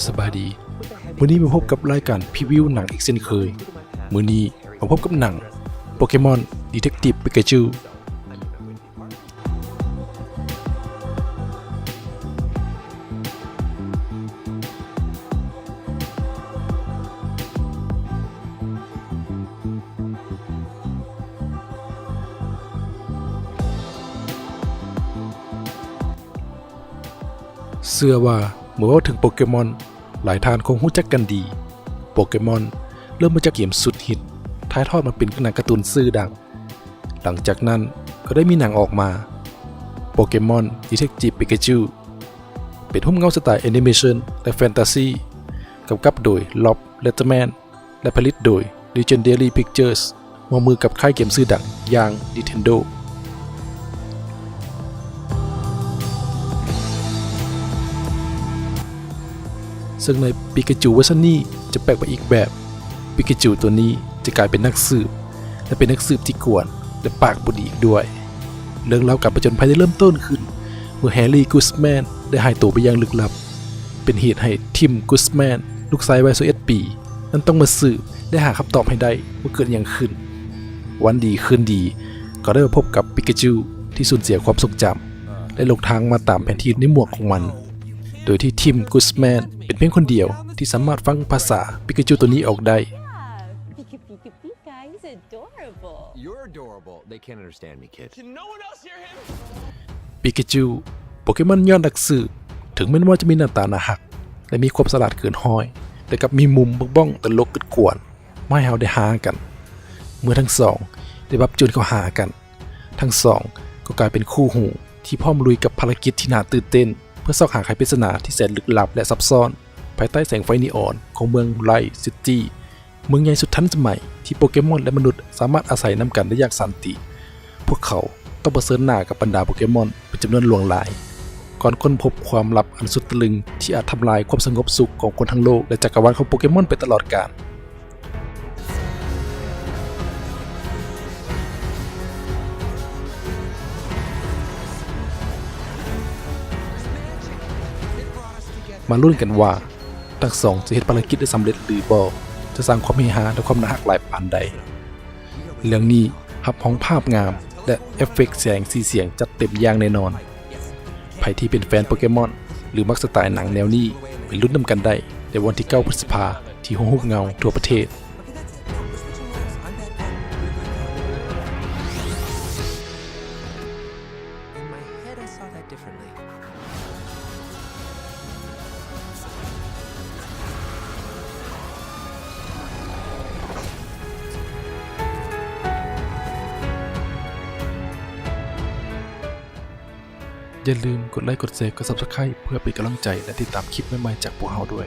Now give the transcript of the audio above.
สบายดีมื้อนี้มาพบกับรายการพรีวิวหนังอีกเช่นเคยมื้อนี้มาพบกับหนังโปเกมอนดีเทคทีฟปิกาจูเชื่อว่าเมื่อว่าถึงโปเกมอนหลายท่านคงรู้จักกันดีโปเกมอนเริ่มมาจากเกมสุดฮิตถ่ายทอดมาเป็นหนังการ์ตูนชื่อดังหลังจากนั้นก็ได้มีหนังออกมาโปเกมอนดีเทคทีฟปิกาจูเป็นหุ้มเงาสไตล์แอนิเมชันและแฟนตาซีกำกับโดยล็อบเลตเตอร์แมนและผลิตโดย Legendary Pictures ร่วมมือกับค่ายเกมชื่อดังอย่าง Nintendoซึ่งในปิกาจูเวอร์ชันนี้จะแปลกไปอีกแบบปิกาจูตัวนี้จะกลายเป็นนักสืบและเป็นนักสืบที่กวนและปากบุดีอีกด้วยเรื่องราวการผจญภัยได้เริ่มต้นขึ้นเมื่อแฮร์รี่กูสแมนได้หายตัวไปอย่างลึกลับเป็นเหตุให้ทิมกูสแมนลูกชายวัย11 ปีนั้นต้องมาสืบและหาคำตอบให้ได้ว่าเกิดอย่างขึ้นวันดีคืนดีก็ได้มาพบกับปิกาจูที่สูญเสียความทรงจำและหลงทางมาตามแผนที่ในหมวกของมันโดยที่ทิมกูสแมนเป็นเพียงคนเดียวที่สามารถฟังภาษาปิกาจูตัวนี้ออกได้ Pika Pika Pika, he's adorable. You're adorable. They can't understand me, kid. Can no one else hear him? ปิกาจูโปเกมอนยอดนักสืบถึงแม้ว่าจะมีหน้าตาน่ารักและมีความฉลาดเกินห้อยแต่กับมีมุมบ้องตลกกวนไม่ให้เราได้หากันเมื่อทั้งสองได้บับจูนเข้าหากันทั้งสองก็กลายเป็นคู่หูที่พร้อมลุยกับภารกิจที่น่าตื่นเต้นเพื่อซอกหาไขปริศนาที่แสนลึกลับและซับซ้อนภายใต้แสงไฟนีออนของเมืองไลท์ซิตี้เมืองใหญ่สุดทันสมัยที่โปเกมอนและมนุษย์สามารถอาศัยนำกันได้อย่างสันติพวกเขาต้องเผชิญหน้ากับบรรดาโปเกมอนเป็นจำนวนหลวงหลายก่อนค้นพบความลับอันสุดตะลึงที่อาจทำลายความสงบสุขของคนทั้งโลกและจักรวาลของโปเกมอนไปตลอดกาลมาลุ้นกันว่าทั้งสองจะเฮ็ดภารกิจได้สำเร็จหรือบ่จะสร้างความเฮฮาและความน่ารักหลายปานใดเรื่องนี้หับห้องภาพงามและเอฟเฟกต์แสงสีเสียงจัดเต็มอย่างแน่นอนใครที่เป็นแฟนโปเกมอนหรือมักสไตล์หนังแนวนี้ไปลุ้นนำกันได้ในวันที่ 9 พฤษภาคมที่ห้องฮุกเงาทั่วประเทศอย่าลืมกดไลค์กดแชร์กด Subscribe เพื่อเป็นกำลังใจและติดตามคลิปใหม่ๆจากพวกเราด้วย